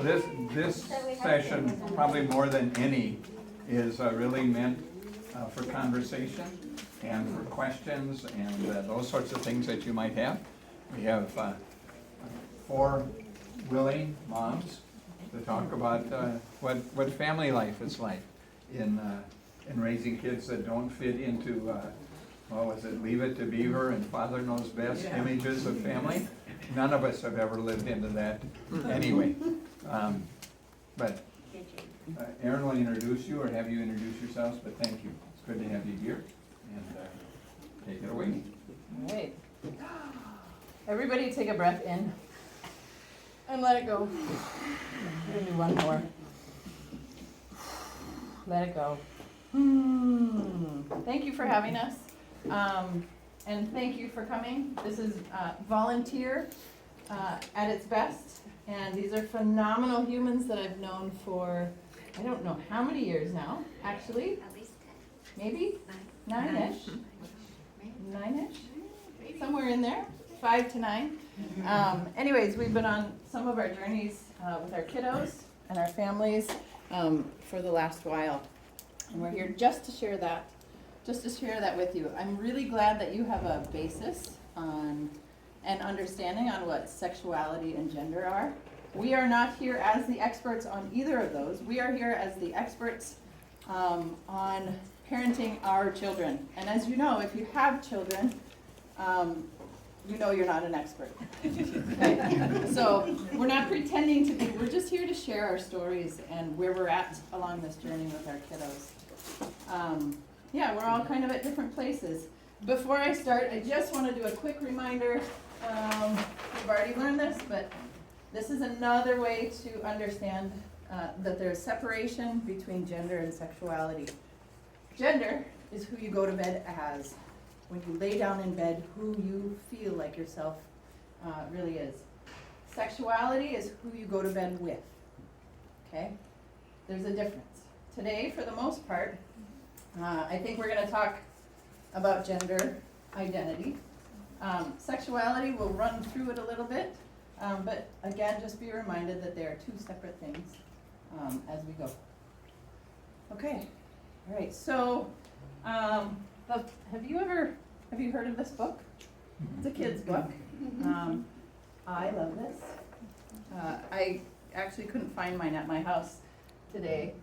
this session, probably more than any, is really meant for conversation and for questions and those sorts of things that you might have. We have 4 willing moms to talk about what family life is like in raising kids that don't fit into, Leave It to Beaver and Father Knows Best images of family. None of us have ever lived into that anyway. But Aaron will introduce you or have you introduce yourselves, but thank you. It's good to have you here, and take it away. All right. Everybody take a breath in and let it go. We're gonna do one more. Let it go. Thank you for having us. And thank you for coming. This is volunteer at its best. And these are phenomenal humans that I've known for, I don't know how many years now, actually. At least 10. Maybe? 9-ish? 9-ish? Somewhere in there, 5 to 9. Anyways, we've been on some of our journeys with our kiddos and our families for the last while. And we're here just to share that with you. I'm really glad that you have a basis on and understanding on what sexuality and gender are. We are not here as the experts on either of those. We are here as the experts on parenting our children. And as you know, if you have children, you know you're not an expert. Okay? So we're not pretending to be, we're just here to share our stories and where we're at along this journey with our kiddos. Yeah, we're all kind of at different places. Before I start, I just want to do a quick reminder. You've already learned this, but this is another way to understand that there's separation between gender and sexuality. Gender is who you go to bed as. When you lay down in bed, who you feel like yourself really is. Sexuality is who you go to bed with. Okay? There's a difference. Today, for the most part, I think we're going to talk about gender identity. Sexuality, we'll run through it a little bit, but again, just be reminded that they are 2 separate things as we go. Okay, all right, so have you heard of this book? It's a kid's book. I love this. I actually couldn't find mine at my house today.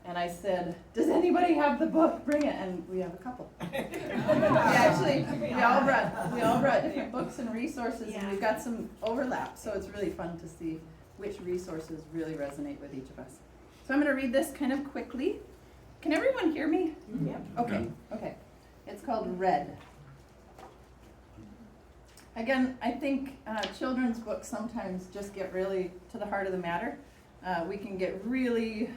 And I said, does anybody have the book? Bring it. And we have a couple. we all brought different books and resources, and we've got some overlap. So it's really fun to see which resources really resonate with each of us. So I'm going to read this kind of quickly. Can everyone hear me? Yeah. Okay. It's called Red. Again, I think children's books sometimes just get really to the heart of the matter. We can get really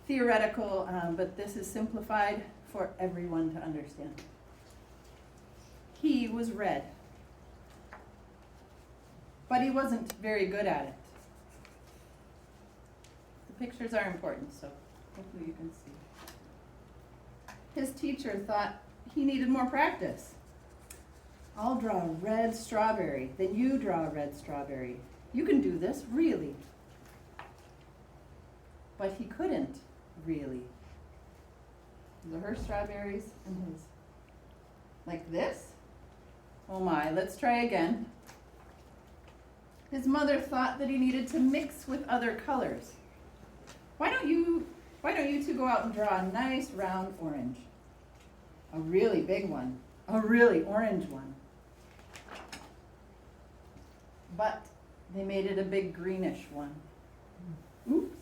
theoretical, but this is simplified for everyone to understand. He was red, but he wasn't very good at it. The pictures are important, so hopefully you can see. His teacher thought he needed more practice. I'll draw a red strawberry, then you draw a red strawberry. You can do this, really. But he couldn't. Really. These are her strawberries and his. Like this? Oh my, let's try again. His mother thought that he needed to mix with other colors. Why don't you 2 go out and draw a nice round orange? A really big one. A really orange one. But they made it a big greenish one. Oops.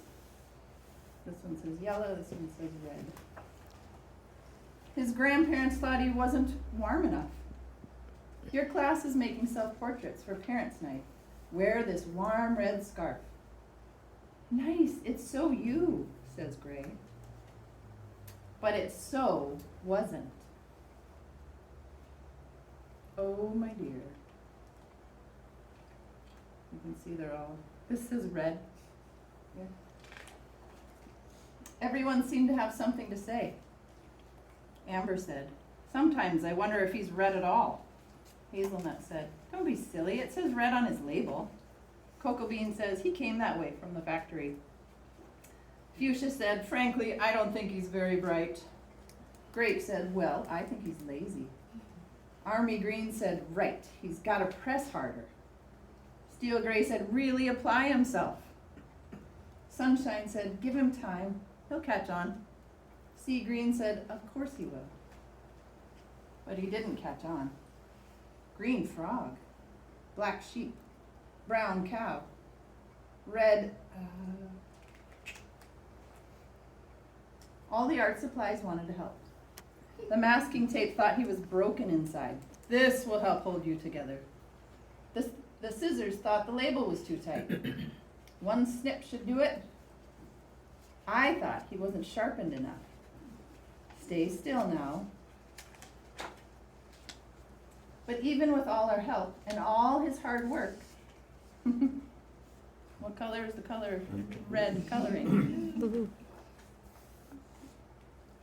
This one says yellow, this one says red. His grandparents thought he wasn't warm enough. Your class is making self-portraits for parents' night. Wear this warm red scarf. Nice, it's so you, says Gray. But it so wasn't. Oh my dear. You can see they're all, this is red. Yeah. Everyone seemed to have something to say. Amber said, sometimes I wonder if he's red at all. Hazelnut said, don't be silly, it says red on his label. Cocoa Bean says he came that way from the factory. Fuchsia said, frankly, I don't think he's very bright. Grape said, well, I think he's lazy. Army Green said, right, he's got to press harder. Steel Gray said, really apply himself. Sunshine said, give him time, he'll catch on. Sea Green said, of course he will. But he didn't catch on. Green frog, black sheep, brown cow, red, all the art supplies wanted to help. The masking tape thought he was broken inside. This will help hold you together. The scissors thought the label was too tight. One snip should do it. I thought he wasn't sharpened enough. Stay still now. But even with all our help and all his hard work, what color is the color red coloring?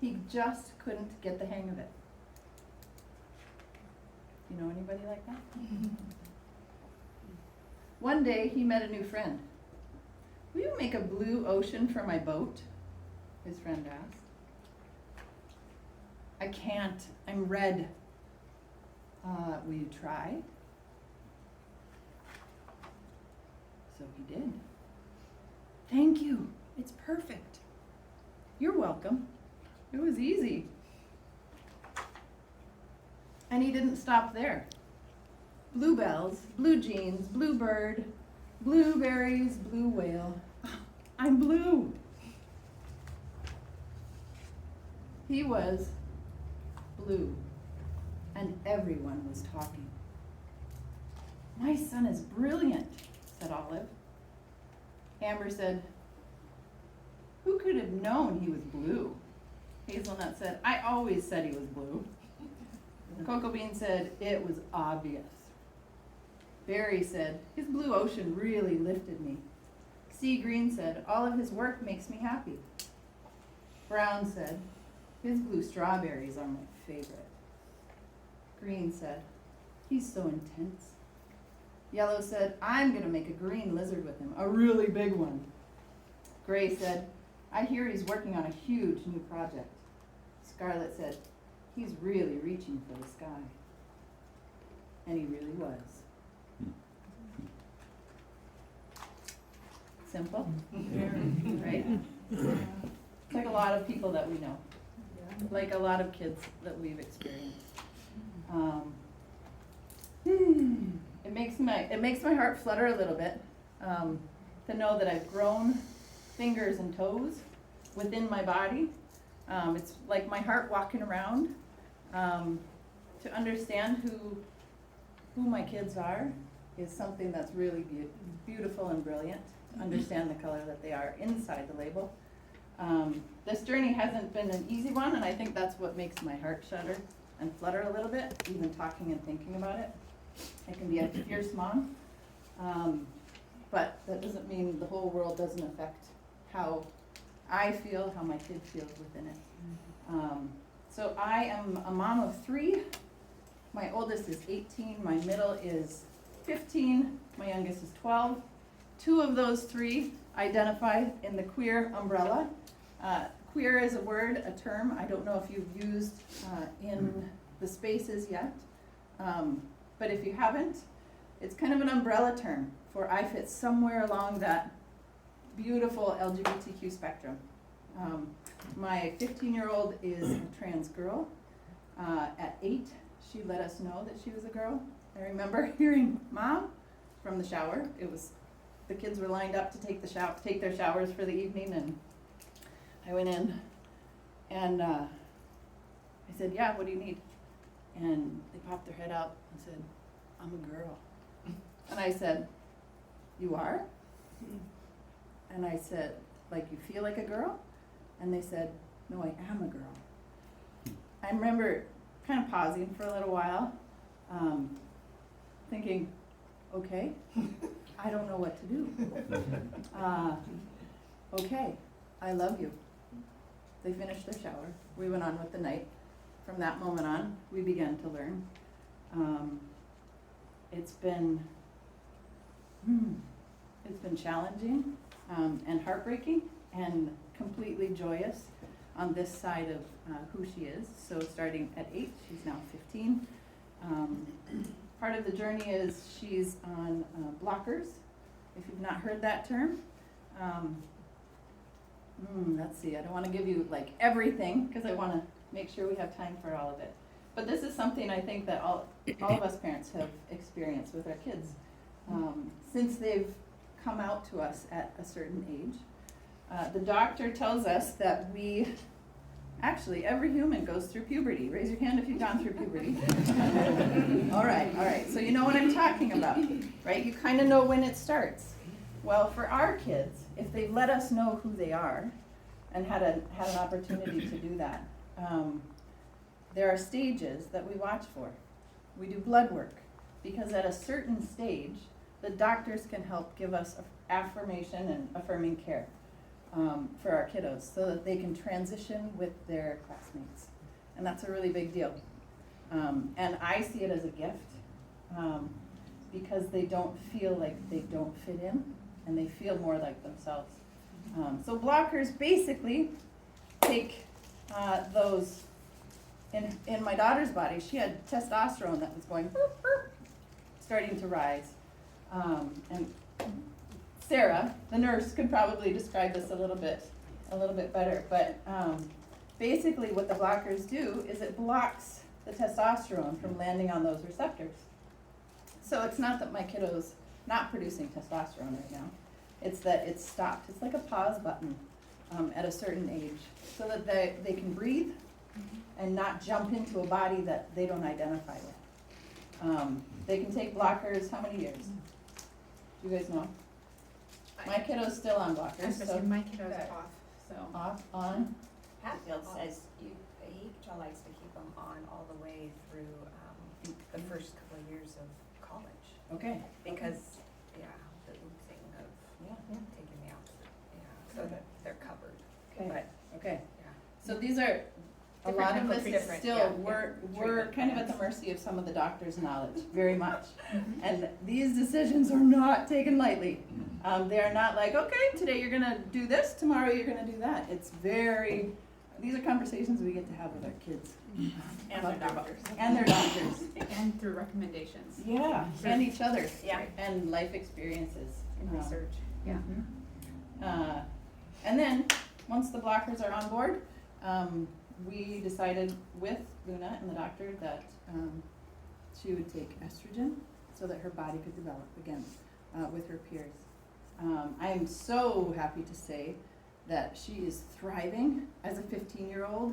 He just couldn't get the hang of it. You know anybody like that? One day he met a new friend. Will you make a blue ocean for my boat? His friend asked. I can't, I'm red. Will you try? So he did. Thank you, it's perfect. You're welcome. It was easy. And he didn't stop there. Bluebells, blue jeans, blue bird, blueberries, blue whale. I'm blue. He was blue, and everyone was talking. My son is brilliant, said Olive. Amber said, who could have known he was blue? Hazelnut said, I always said he was blue. Cocoa Bean said, it was obvious. Berry said, his blue ocean really lifted me. Sea Green said, all of his work makes me happy. Brown said, his blue strawberries are my favorite. Green said, he's so intense. Yellow said, I'm going to make a green lizard with him, a really big one. Gray said, I hear he's working on a huge new project. Scarlet said, he's really reaching for the sky. And he really was. Simple, right? It's like a lot of people that we know, like a lot of kids that we've experienced. It makes my heart flutter a little bit to know that I've grown fingers and toes within my body. It's like my heart walking around. To understand who my kids are is something that's really beautiful and brilliant. To understand the color that they are inside the label. This journey hasn't been an easy one, and I think that's what makes my heart shudder and flutter a little bit, even talking and thinking about it. I can be a fierce mom, but that doesn't mean the whole world doesn't affect how I feel, how my kid feels within it. So I am a mom of 3. My oldest is 18, my middle is 15, my youngest is 12. 2 of those 3 identify in the queer umbrella. Queer is a word, a term, I don't know if you've used in the spaces yet. But if you haven't, it's kind of an umbrella term for I fit somewhere along that beautiful LGBTQ spectrum. My 15-year-old is a trans girl. At 8, she let us know that she was a girl. I remember hearing Mom from the shower. The kids were lined up to take their showers for the evening, and I went in, and I said, yeah, what do you need? And they popped their head out and said, I'm a girl. And I said, you are? And I said, like, you feel like a girl? And they said, no, I am a girl. I remember kind of pausing for a little while, thinking, okay, I don't know what to do. Okay, I love you. They finished their shower. We went on with the night. From that moment on, we began to learn. It's been been challenging and heartbreaking and completely joyous on this side of who she is. So starting at 8, she's now 15. Part of the journey is she's on blockers, if you've not heard that term. Let's see, I don't want to give you like everything because I want to make sure we have time for all of it. But this is something I think that all of us parents have experienced with our kids. Since they've come out to us at a certain age, the doctor tells us that actually every human goes through puberty. Raise your hand if you've gone through puberty. All right, so you know what I'm talking about, right? You kind of know when it starts. Well, for our kids, if they let us know who they are and had an opportunity to do that, there are stages that we watch for. We do blood work because at a certain stage, the doctors can help give us affirmation and affirming care for our kiddos so that they can transition with their classmates. And that's a really big deal. And I see it as a gift because they don't feel like they don't fit in and they feel more like themselves. So blockers basically take those, in my daughter's body, she had testosterone that was going starting to rise. And Sarah, the nurse, could probably describe this a little bit better. But basically what the blockers do is it blocks the testosterone from landing on those receptors. So it's not that my kiddo's not producing testosterone right now. It's that it's stopped. It's like a pause button at a certain age so that they can breathe and not jump into a body that they don't identify with. They can take blockers, how many years? Do you guys know? My kiddo's still on blockers, so. My kiddo's off, so. Off, on? Hatfield says he likes to keep them on all the way through the first couple of years of college. Okay. Because, the thing of taking me out, so that they're covered. Okay. But, Okay. yeah. So these are, a Different lot of chemical this is treatment, still, yeah, we're treatment kind of at plans. the mercy of some of the doctor's knowledge, very much. And these decisions are not taken lightly. They are not like, okay, today you're gonna do this, tomorrow you're gonna do that. These are conversations we get to have with our kids. And their doctors. And their doctors. And through recommendations. Yeah, and each other. Yeah. And life experiences. And research. Yeah. And then, once the blockers are on board, we decided with Luna and the doctor that she would take estrogen so that her body could develop again with her peers. I am so happy to say that she is thriving as a 15-year-old,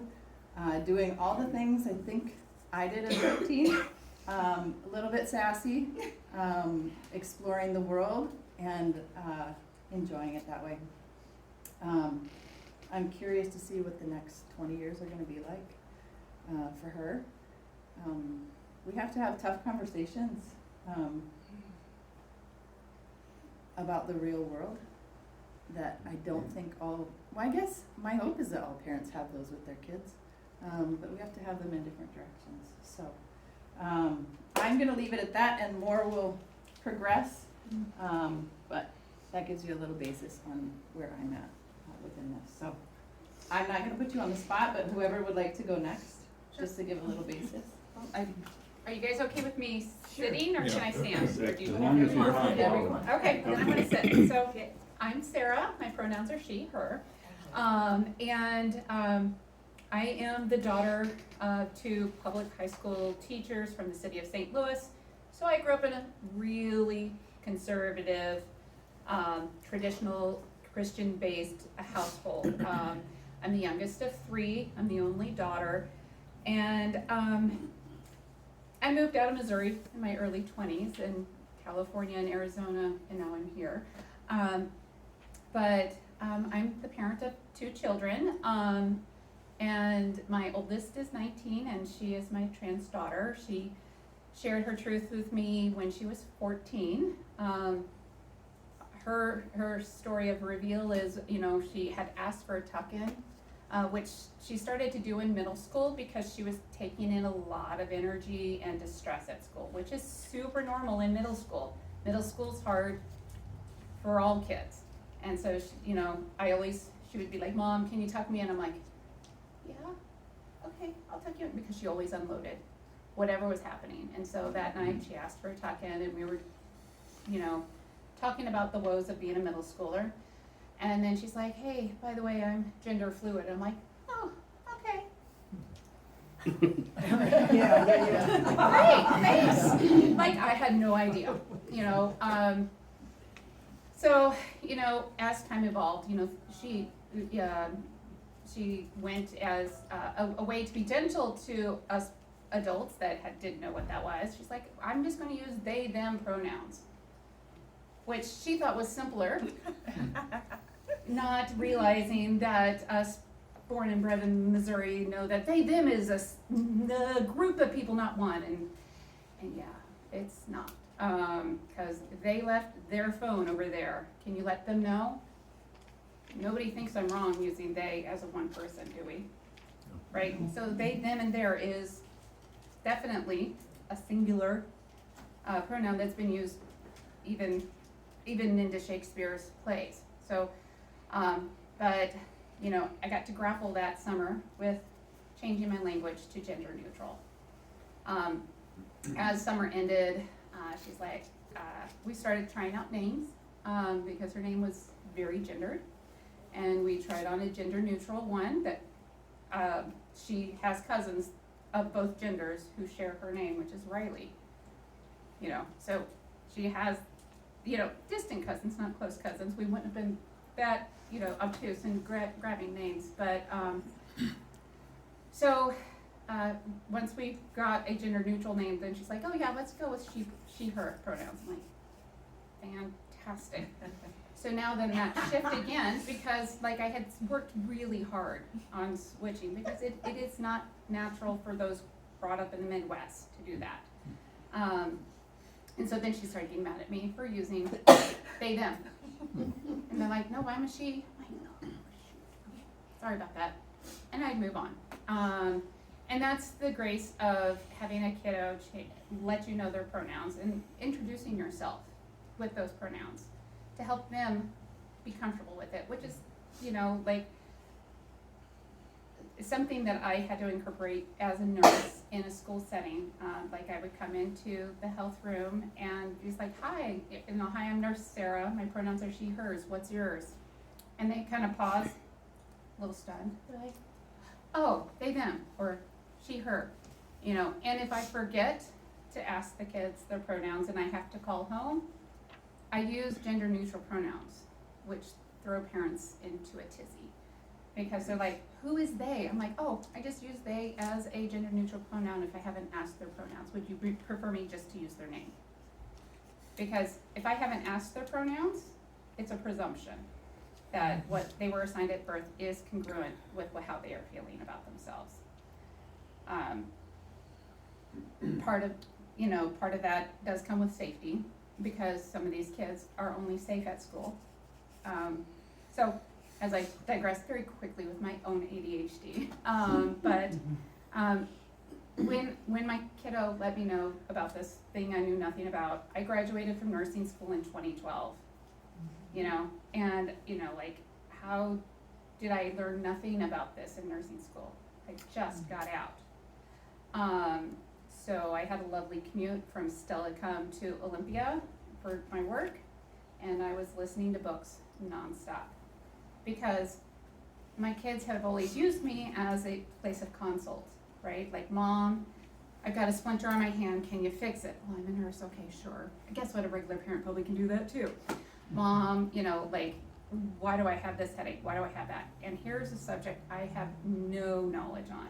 doing all the things I think I did as 15, a little bit sassy, exploring the world and enjoying it that way. I'm curious to see what the next 20 years are going to be like for her. We have to have tough conversations about the real world that I don't think I guess my hope is that all parents have those with their kids, but we have to have them in different directions. So I'm going to leave it at that and more will progress, but that gives you a little basis on where I'm at within this. So I'm not going to put you on the spot, but whoever would like to go next, just to give a little basis. Are you guys okay with me sitting or should I stand? Or do you As long as you're want? hot. Okay, then I'm gonna sit. So I'm Sarah, my pronouns are she, her. I am the daughter of 2 public high school teachers from the city of St. Louis. So I grew up in a really conservative, traditional Christian-based household. I'm the youngest of 3, I'm the only daughter, and I moved out of Missouri in my early 20s, in California and Arizona, and now I'm here. But I'm the parent of 2 children, and my oldest is 19, and she is my trans daughter. She shared her truth with me when she was 14. Her story of reveal is, she had asked for a tuck-in, which she started to do in middle school because she was taking in a lot of energy and distress at school, which is super normal in middle school. Middle school's hard for all kids. And so, she would be like, Mom, can you tuck me in? I'm like, yeah, okay, I'll tuck you in, because she always unloaded whatever was happening. And so that night she asked for a tuck in, and we were, talking about the woes of being a middle schooler. And then she's like, hey, by the way, I'm gender fluid. I'm like, oh, okay. Great, thanks. Like, I had no idea, So, as time evolved, she went as a way to be gentle to us adults that didn't know what that was. She's like, I'm just going to use they, them pronouns, which she thought was simpler, not realizing that us born and bred in Missouri know that they, them is a group of people, not one, and yeah, it's not, because they left their phone over there. Can you let them know? Nobody thinks I'm wrong using they as a one person, do we? Right? So they, them, and their is definitely a singular pronoun that's been used even into Shakespeare's plays. So, but I got to grapple that summer with changing my language to gender neutral. As summer ended, she's like, we started trying out names because her name was very gendered, and we tried on a gender neutral one that she has cousins of both genders who share her name, which is Riley. So she has, distant cousins, not close cousins. We wouldn't have been that, obtuse in grabbing names, but so once we got a gender neutral name, then she's like, oh yeah, let's go with she, her pronouns. I'm like, fantastic. So now then that shift again, because like I had worked really hard on switching, because it is not natural for those brought up in the Midwest to do that. And so then she started getting mad at me for using they, them. And they're like, no, I'm a she. I'm like, no, sorry about that. And I'd move on. And that's the grace of having a kiddo let you know their pronouns and introducing yourself with those pronouns to help them be comfortable with it, which is, like something that I had to incorporate as a nurse in a school setting. Like I would come into the health room and he's like, hi, hi, I'm Nurse Sarah. My pronouns are she, hers. What's yours? And they kind of pause, a little stunned. They're like, oh, they, them, or she, her. And if I forget to ask the kids their pronouns and I have to call home, I use gender neutral pronouns, which throw parents into a tizzy. Because they're like, who is they? I'm like, oh, I just use they as a gender neutral pronoun if I haven't asked their pronouns. Would you prefer me just to use their name? Because if I haven't asked their pronouns, it's a presumption that what they were assigned at birth is congruent with how they are feeling about themselves. Part of that does come with safety, because some of these kids are only safe at school. So as I digress very quickly with my own ADHD, but when my kiddo let me know about this thing I knew nothing about, I graduated from nursing school in 2012, and like, how did I learn nothing about this in nursing school? I just got out. So I had a lovely commute from Tacoma to Olympia for my work, and I was listening to books nonstop, because my kids have always used me as a place of consult, right? Like, Mom, I've got a splinter on my hand, can you fix it? Well, I'm a nurse, okay, sure. Guess what, a regular parent probably can do that too. Mom, like, why do I have this headache? Why do I have that? And here's a subject I have no knowledge on.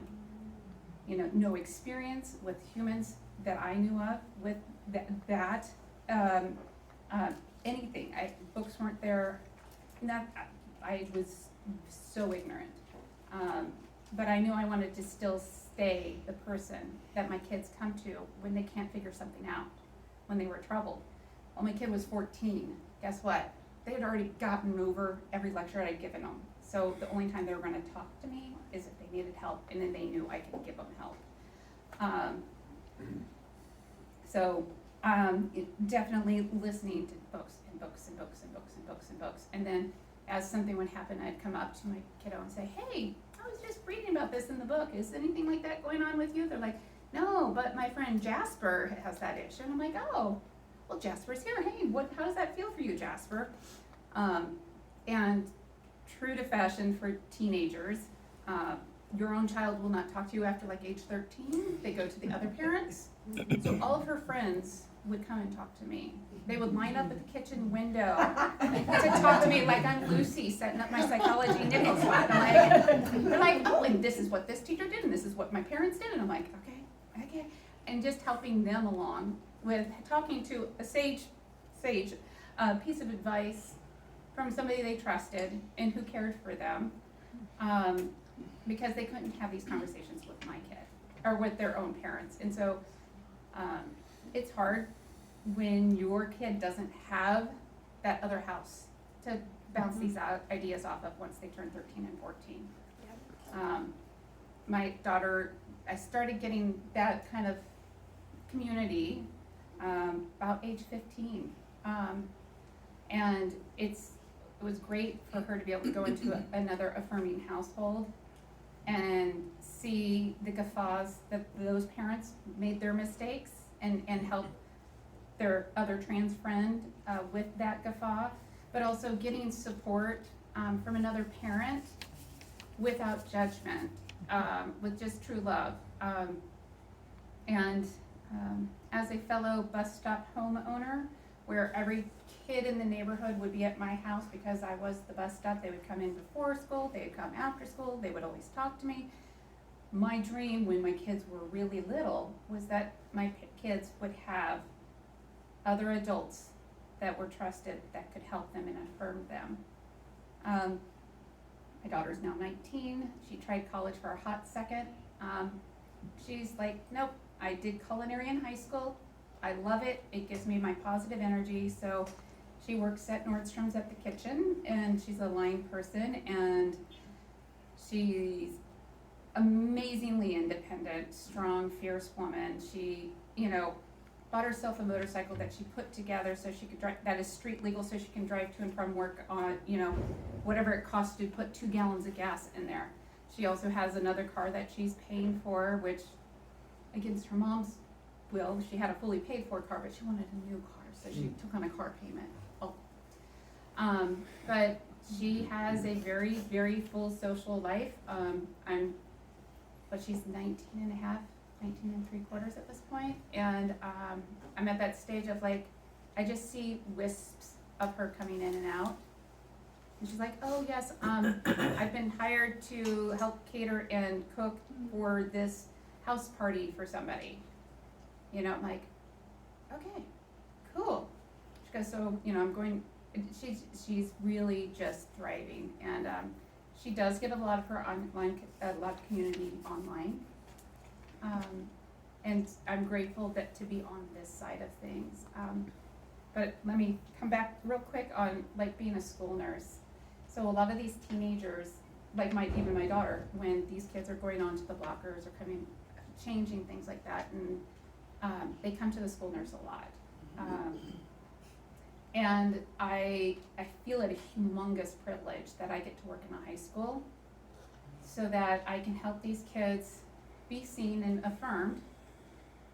No experience with humans that I knew of with anything. Books weren't there. I was so ignorant. But I knew I wanted to still stay the person that my kids come to when they can't figure something out, when they were troubled. Well, my kid was 14. Guess what? They had already gotten over every lecture I'd given them. So the only time they were going to talk to me is if they needed help, and then they knew I could give them help. So Definitely listening to books and books and books and books and books and books. And then as something would happen, I'd come up to my kiddo and say, hey, I was just reading about this in the book. Is anything like that going on with you? They're like, no, but my friend Jasper has that issue. And I'm like, oh, well, Jasper's here. Hey, how does that feel for you, Jasper? And true to fashion for teenagers, your own child will not talk to you after like age 13. They go to the other parents. So all of her friends would come and talk to me. They would line up at the kitchen window to talk to me like I'm Lucy setting up my psychology nickel spot. They're like, oh, and this is what this teacher did, and this is what my parents did. And I'm like, okay. And just helping them along with talking to a sage piece of advice from somebody they trusted and who cared for them, because they couldn't have these conversations with my kid or with their own parents. And so it's hard when your kid doesn't have that other house to bounce these ideas off of once they turn 13 and 14. My daughter, I started getting that kind of community about age 15. And it was great for her to be able to go into another affirming household and see the guffaws that those parents made their mistakes and help their other trans friend with that guffaw, but also getting support from another parent without judgment, with just true love. And as a fellow bus stop homeowner, where every kid in the neighborhood would be at my house because I was the bus stop. They would come in before school, they would come after school, they would always talk to me. My dream when my kids were really little was that my kids would have other adults that were trusted that could help them and affirm them. My daughter's now 19. She tried college for a hot second. She's like, nope, I did culinary in high school. I love it. It gives me my positive energy. So she works at Nordstrom's at the kitchen, and she's a line person, and she's amazingly independent, strong, fierce woman. She, bought herself a motorcycle that she put together so she could drive, that is street legal, so she can drive to and from work on, whatever it costs to put 2 gallons of gas in there. She also has another car that she's paying for, which against her mom's will, she had a fully paid for car, but she wanted a new car, so she took on a car payment. But she has a very, very full social life. She's 19 and a half, 19 and 3/4 at this point, and I'm at that stage of like, I just see wisps of her coming in and out, and she's like, oh yes, I've been hired to help cater and cook for this house party for somebody. I'm like, okay, cool. She goes, so I'm going. She's really just thriving, and she does get a lot of her a lot of community online. And I'm grateful to be on this side of things. But let me come back real quick on like being a school nurse. So a lot of these teenagers, like even my daughter, when these kids are going on to the blockers or changing things like that, and they come to the school nurse a lot. And I feel it a humongous privilege that I get to work in a high school so that I can help these kids be seen and affirmed,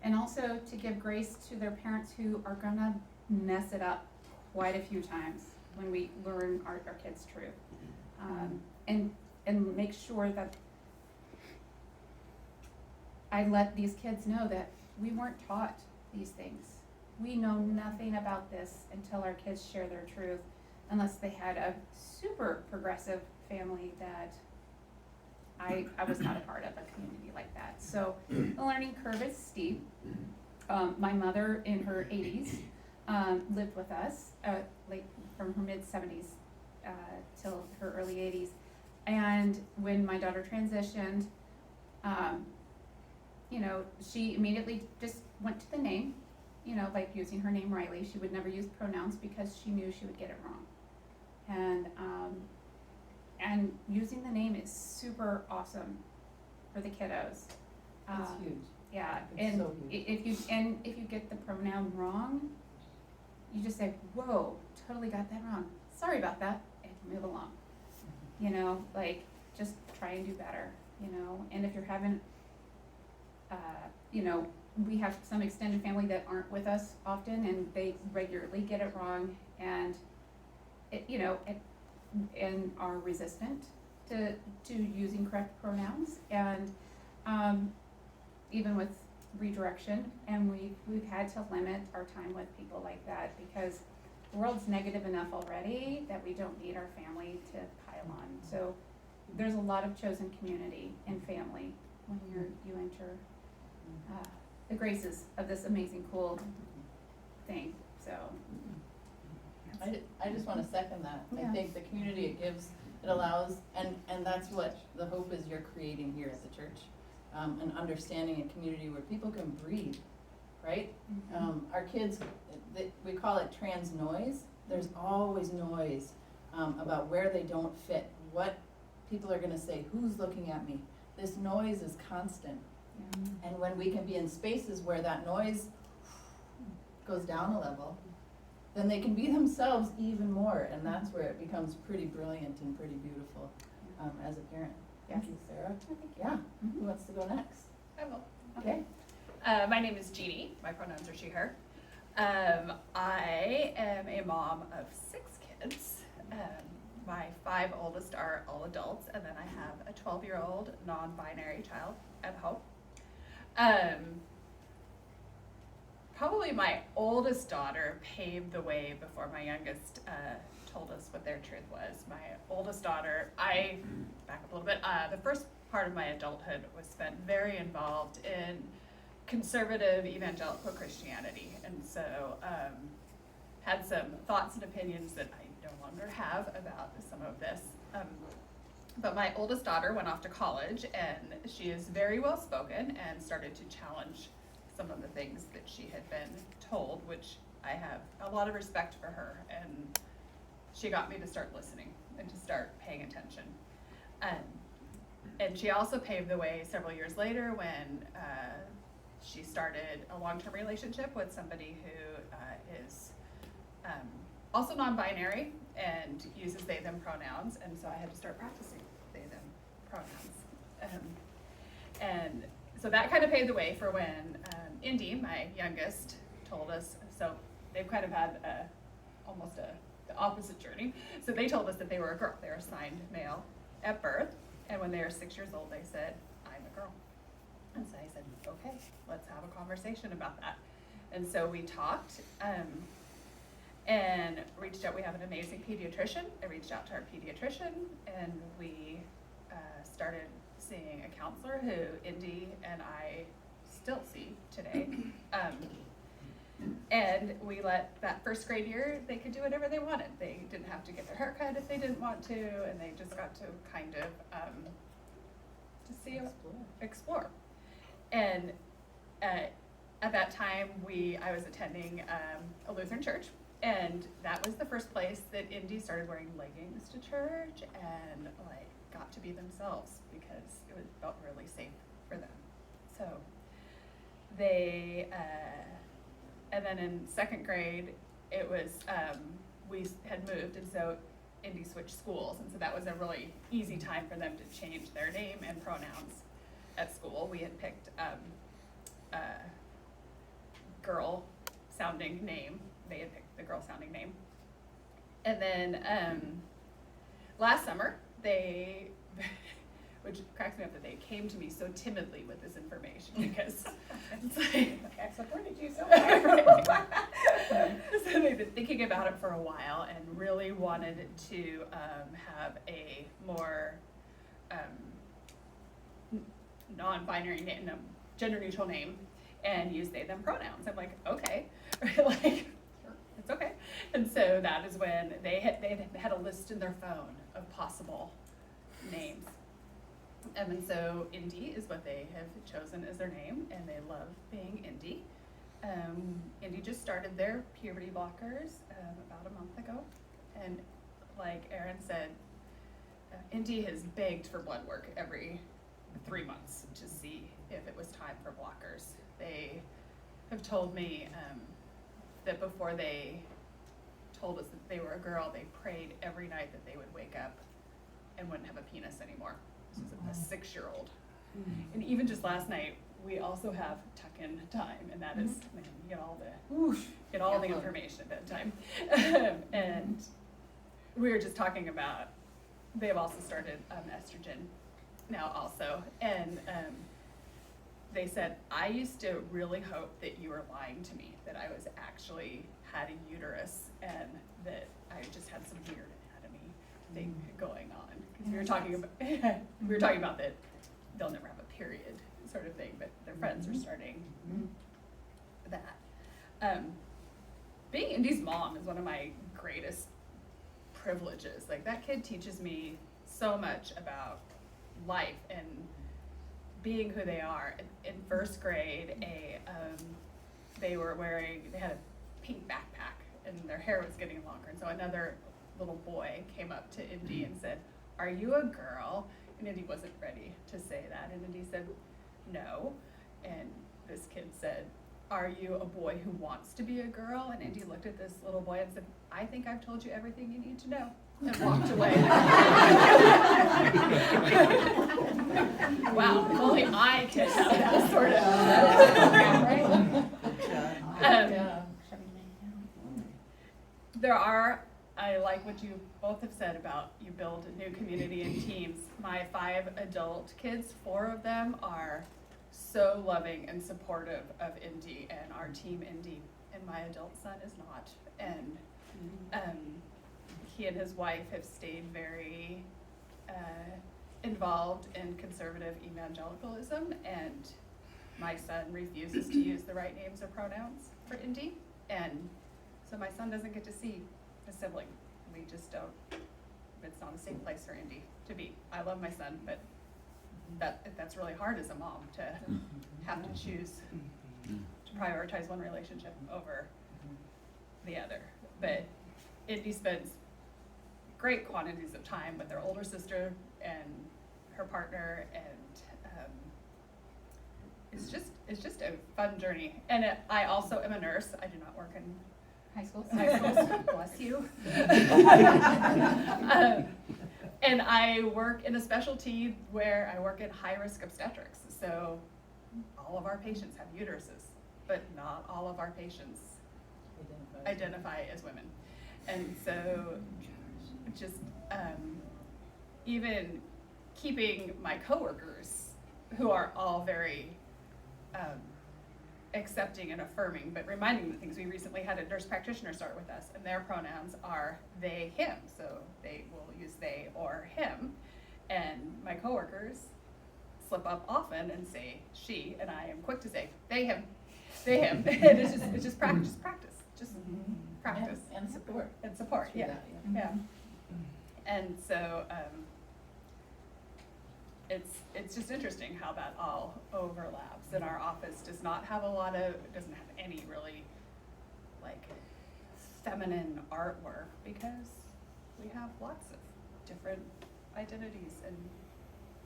and also to give grace to their parents who are gonna mess it up quite a few times when we learn our kids' truth. And make sure that I let these kids know that we weren't taught these things. We know nothing about this until our kids share their truth, unless they had a super progressive family that I was not a part of a community like that. So the learning curve is steep. My mother in her 80s lived with us, like from her mid-70s till her early 80s. And when my daughter transitioned, she immediately just went to the name, like using her name Riley. She would never use pronouns because she knew she would get it wrong. And using the name is super awesome for the kiddos. That's huge. Yeah, It's and so huge. if you get the pronoun wrong, you just say, whoa, totally got that wrong. Sorry about that, and move along. You know, like, just try and do better, you know, and if you're having, you know, we have some extended family that aren't with us often, and they regularly get it wrong, and you know, and are resistant to using correct pronouns, and even with redirection, and we've had to limit our time with people like that, because the world's negative enough already that we don't need our family to pile on. So there's a lot of chosen community and family when you enter the graces of this amazing, cool thing. So I just wanna second that. Yeah. I think the community it gives, it allows, and that's what the hope is you're creating here at the church. An understanding a community where people can breathe, right? Our kids, we call it trans noise. There's always noise about where they don't fit, what people are gonna say, who's looking at me. This noise is constant. yeah. And when we can be in spaces where that noise goes down a level, then they can be themselves even more, and that's where it becomes pretty brilliant and pretty beautiful as a parent. Thank you, Sarah. Yeah, who wants to go next? I will. Okay. My name is Jeannie. My pronouns are she, her. I am a mom of 6 kids. My 5 oldest are all adults, and then I have a 12-year-old non-binary child at home. Probably my oldest daughter paved the way before my youngest told us what their truth was. My oldest daughter, back up a little bit, the first part of my adulthood was spent very involved in conservative evangelical Christianity, and so had some thoughts and opinions that I no longer have about some of this. But my oldest daughter went off to college, and she is very well spoken and started to challenge some of the things that she had been told, which I have a lot of respect for her, and she got me to start listening and to start paying attention. And she also paved the way several years later when she started a long-term relationship with somebody who is also non-binary and uses they, them pronouns, and so I had to start practicing they, them pronouns. And so that kind of paved the way for when Indy, my youngest, told us, so they've kind of had the opposite journey. So they told us that they were a girl. They were assigned male at birth, and when they were 6 years old, they said, I'm a girl. And so I said, okay, let's have a conversation about that. And so we talked and reached out. We have an amazing pediatrician. I reached out to our pediatrician, and we started seeing a counselor who Indy and I still see today. And we let that first grade year, they could do whatever they wanted. They didn't have to get their hair cut if they didn't want to, and they just got to kind of to see, explore. And at that time, I was attending a Lutheran church, and that was the first place that Indy started wearing leggings to church and like got to be themselves, because it felt really safe for them. So they, and then in 2nd grade, it was, we had moved, and so Indy switched schools, and so that was a really easy time for them to change their name and pronouns at school. We had picked a girl-sounding name. They had picked the girl-sounding name. And then last summer, they, which cracks me up that they came to me so timidly with this information, because it's like, okay, so where did you so So they've been thinking about it for a while and really wanted to have a more non-binary name, gender-neutral name, and use they, them pronouns. I'm like, okay, like, it's okay. And so that is when they had a list in their phone of possible names. And so Indy is what they have chosen as their name, and they love being Indy. Indy just started their puberty blockers about a month ago, and like Erin said, Indy has begged for blood work every 3 months to see if it was time for blockers. They have told me that before they told us that they were a girl, they prayed every night that they would wake up and wouldn't have a penis anymore. This is a 6-year-old. And even just last night, we also have tuck-in time, and that is, man, you get all the information at that time. And we were just talking about, they have also started estrogen now also, and they said, I used to really hope that you were lying to me, that I was actually had a uterus and that I just had some weird anatomy thing going on. Because we were talking about that they'll never have a period sort of thing, but their friends are starting that. Being Indy's mom is one of my greatest privileges. Like, that kid teaches me so much about life and being who they are. In first grade, they had a pink backpack and their hair was getting longer, and so another little boy came up to Indy and said, "Are you a girl?" And Indy wasn't ready to say that, and Indy said, "No." And this kid said, "Are you a boy who wants to be a girl?" And Indy looked at this little boy and said, "I think I've told you everything you need to know," and walked away. Wow, if only I could have that sort of. I like what you both have said about you build a new community in teams. My 5 adult kids, 4 of them are so loving and supportive of Indy and our team Indy, and my adult son is not. And he and his wife have stayed very involved in conservative evangelicalism, and my son refuses to use the right names or pronouns for Indy, and so my son doesn't get to see a sibling. We just don't, it's not a safe place for Indy to be. I love my son, but that's really hard as a mom to have to choose to prioritize one relationship over the other. But Indy spends great quantities of time with their older sister and her partner, and it's just a fun journey. And I also am a nurse. I do not work in high school, bless you. And I work in a specialty where I work in high-risk obstetrics. So all of our patients have uteruses, but not all of our patients identify as women. And so just even keeping my coworkers, who are all very accepting and affirming, but reminding them things. We recently had a nurse practitioner start with us, and their pronouns are they, him. So they will use they or him. And my coworkers slip up often and say she, and I am quick to say they, him, and it's just practice, just practice. And support. And support, yeah. Yeah. And so it's just interesting how that all overlaps. And our office doesn't have any really like feminine artwork, because we have lots of different identities and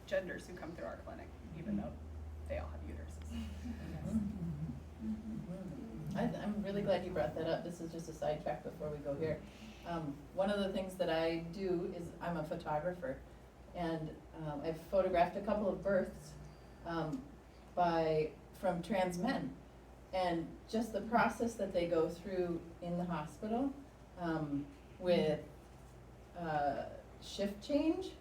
genders who come through our clinic, even though they all have uteruses. I'm really glad you brought that up. This is just a sidetrack before we go here. One of the things that I do is I'm a photographer, and I've photographed a couple of births from trans men, and just the process that they go through in the hospital with shift change.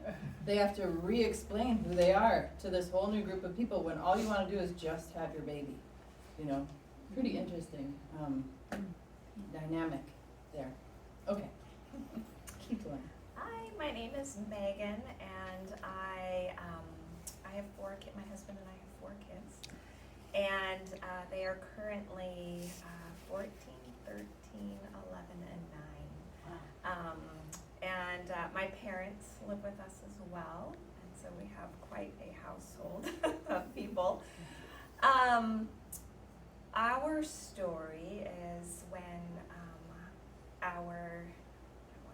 They have to re-explain who they are to this whole new group of people when all you want to do is just have your baby. Pretty interesting dynamic there. Okay, keep going. Hi, my name is Megan, and I have 4 kids. My husband and I have 4 kids, and they are currently 14, 13, 11, and 9. And my parents live with us as well, and so we have quite a household of people. Our story is when I want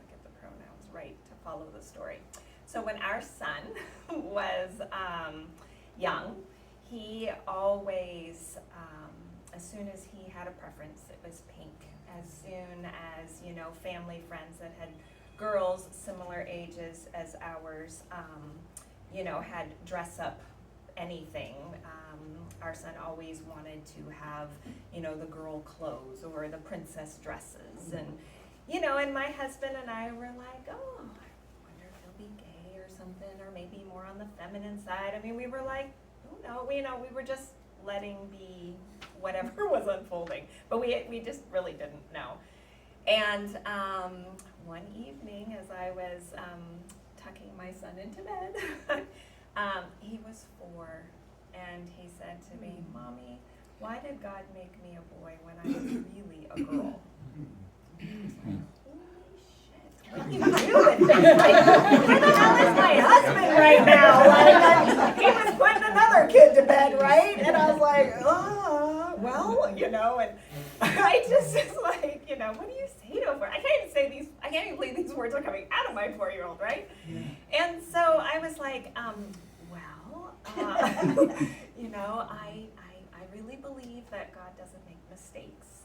to get the pronouns right to follow the story. So when our son was young, he always, as soon as he had a preference, it was pink. As soon as, you know, family friends that had girls similar ages as ours, you know, had dress up anything. Our son always wanted to have, you know, the girl clothes or the princess dresses. And, you know, and my husband and I were like, oh, I wonder if he'll be gay or something, or maybe more on the feminine side. I mean, we were like, who knows? You know, we were just letting be whatever was unfolding. But we just really didn't know. And one evening, as I was tucking my son into bed, he was 4, and he said to me, Mommy, why did God make me a boy when I was really a girl? Holy shit, what do you do with this? Like, where the hell is my husband right now? Like, he was putting another kid to bed, right? And I was like, well, you know, and I just was like, you know, what do you say to him? I can't even believe these words are coming out of my 4-year-old, right? Yeah. And so I was like, you know, I really believe that God doesn't make mistakes.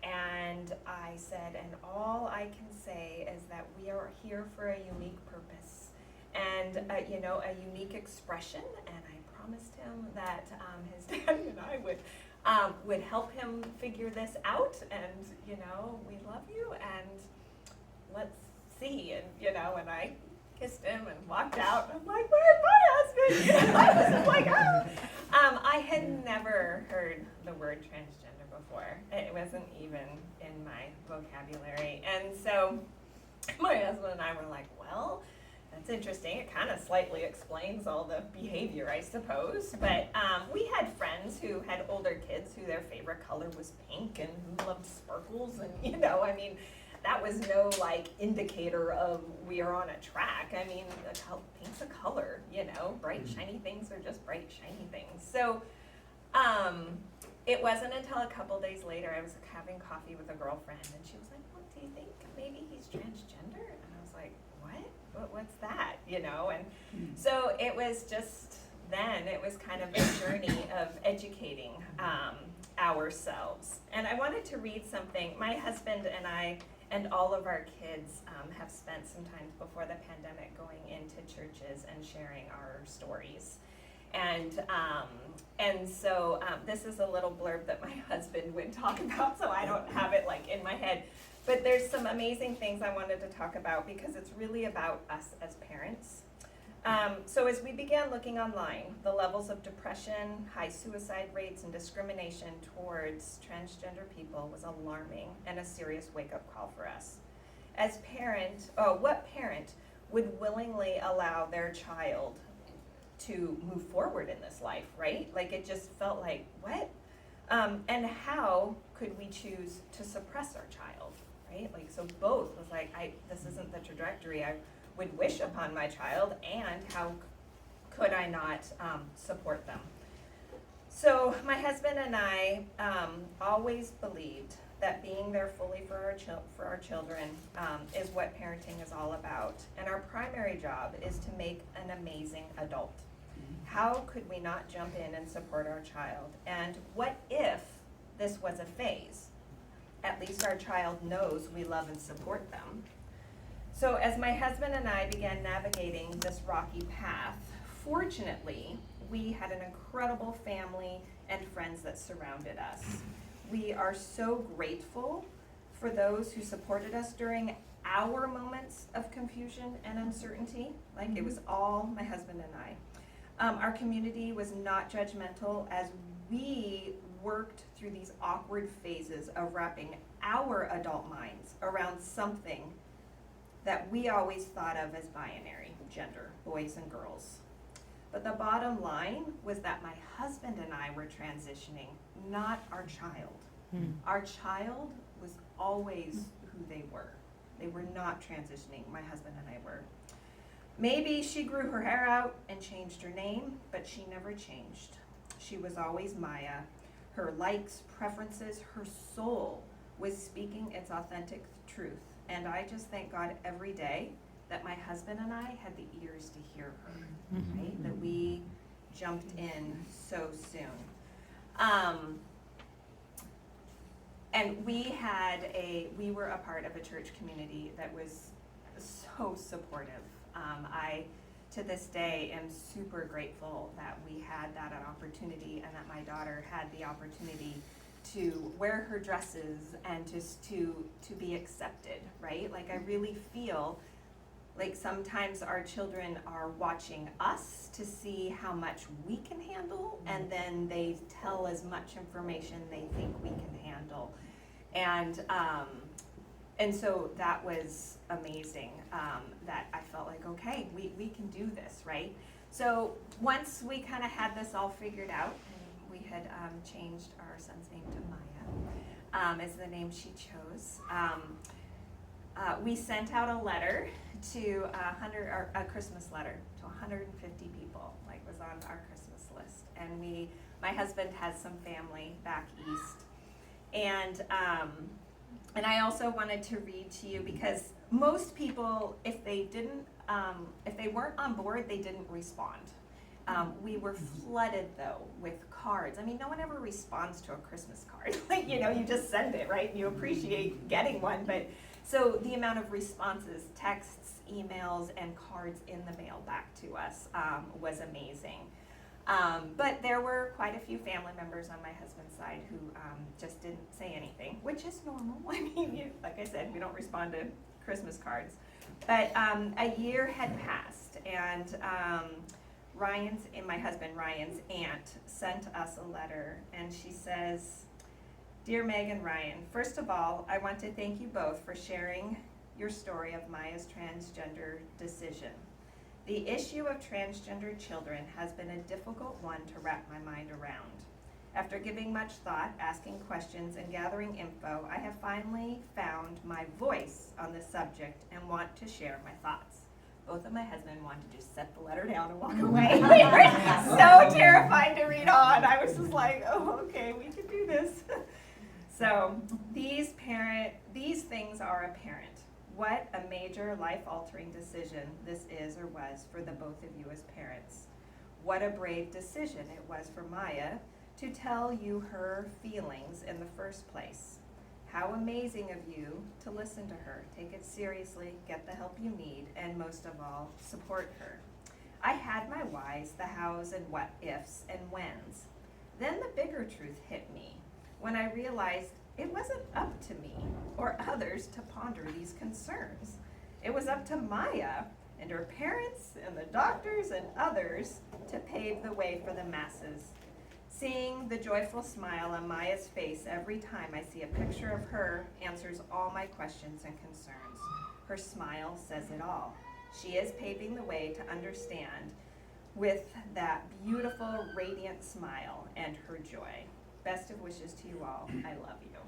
And I said, and all I can say is that we are here for a unique purpose and, you know, a unique expression. And I promised him that his daddy and I would help him figure this out. And, you know, we love you and let's see. And, you know, and I kissed him and walked out. And I'm like, where's my husband? You know, I was just like, oh. I had never heard the word transgender before. It wasn't even in my vocabulary. And so my husband and I were like, well, that's interesting. It kind of slightly explains all the behavior, I suppose. But we had friends who had older kids who their favorite color was pink and who loved sparkles. And, you know, I mean, that was no, like, indicator of we are on a track. I mean, pink's a color, you know. Bright, shiny things are just bright, shiny things. So it wasn't until a couple days later I was having coffee with a girlfriend, and she was like, well, do you think maybe he's transgender? And I was like, what? What's that? You know? And so it was just then, it was kind of a journey of educating ourselves. And I wanted to read something. My husband and I and all of our kids have spent some time before the pandemic going into churches and sharing our stories. And so this is a little blurb that my husband would talk about, so I don't have it like in my head. But there's some amazing things I wanted to talk about because it's really about us as parents. So as we began looking online, the levels of depression, high suicide rates, and discrimination towards transgender people was alarming and a serious wake-up call for us. As what parent would willingly allow their child to move forward in this life, right? Like it just felt like, what? And how could we choose to suppress our child, right? Like, so both was like, this isn't the trajectory I would wish upon my child, and how could I not support them? So my husband and I always believed that being there fully for our children is what parenting is all about. And our primary job is to make an amazing adult. How could we not jump in and support our child? And what if this was a phase? At least our child knows we love and support them. So as my husband and I began navigating this rocky path, fortunately, we had an incredible family and friends that surrounded us. We are so grateful for those who supported us during our moments of confusion and uncertainty. Like it was all my husband and I. Our community was not judgmental as we worked through these awkward phases of wrapping our adult minds around something that we always thought of as binary, gender, boys and girls. But the bottom line was that my husband and I were transitioning, not our child. Our child was always who they were. They were not transitioning, my husband and I were. Maybe she grew her hair out and changed her name, but she never changed. She was always Maya. Her likes, preferences, her soul was speaking its authentic truth. And I just thank God every day that my husband and I had the ears to hear her, right? That we jumped in so soon. And we were a part of a church community that was so supportive. I, to this day, am super grateful that we had that opportunity and that my daughter had the opportunity to wear her dresses and just to be accepted, right? Like, I really feel like sometimes our children are watching us to see how much we can handle, and then they tell as much information they think we can handle. And so that was amazing, that I felt like, okay, we can do this, right? So once we kind of had this all figured out, and we had changed our son's name to Maya, as the name she chose, we sent out a letter to a Christmas letter to 150 people, like was on our Christmas list. And my husband has some family back east. And I also wanted to read to you, because most people, if they weren't on board, they didn't respond. We were flooded though with cards. I mean, no one ever responds to a Christmas card. Like, you just send it, right? You appreciate getting one, but so the amount of responses, texts, emails, and cards in the mail back to us was amazing. But there were quite a few family members on my husband's side who just didn't say anything, which is normal. I mean, like I said, we don't respond to Christmas cards. But a year had passed, and my husband Ryan's aunt sent us a letter, and she says, "Dear Meg and Ryan, first of all, I want to thank you both for sharing your story of Maya's transgender decision. The issue of transgender children has been a difficult one to wrap my mind around. After giving much thought, asking questions, and gathering info, I have finally found my voice on the subject and want to share my thoughts." Both of my husband wanted to just set the letter down and walk away. We were so terrified to read on. I was just like, oh, okay, we can do this. So these things are apparent. What a major life-altering decision this is or was for the both of you as parents. What a brave decision it was for Maya to tell you her feelings in the first place. How amazing of you to listen to her, take it seriously, get the help you need, and most of all, support her. I had my whys, the hows and what ifs and whens. Then the bigger truth hit me when I realized it wasn't up to me or others to ponder these concerns. It was up to Maya and her parents and the doctors and others to pave the way for the masses. Seeing the joyful smile on Maya's face every time I see a picture of her answers all my questions and concerns. Her smile says it all. She is paving the way to understand with that beautiful, radiant smile and her joy. Best of wishes to you all. I love you.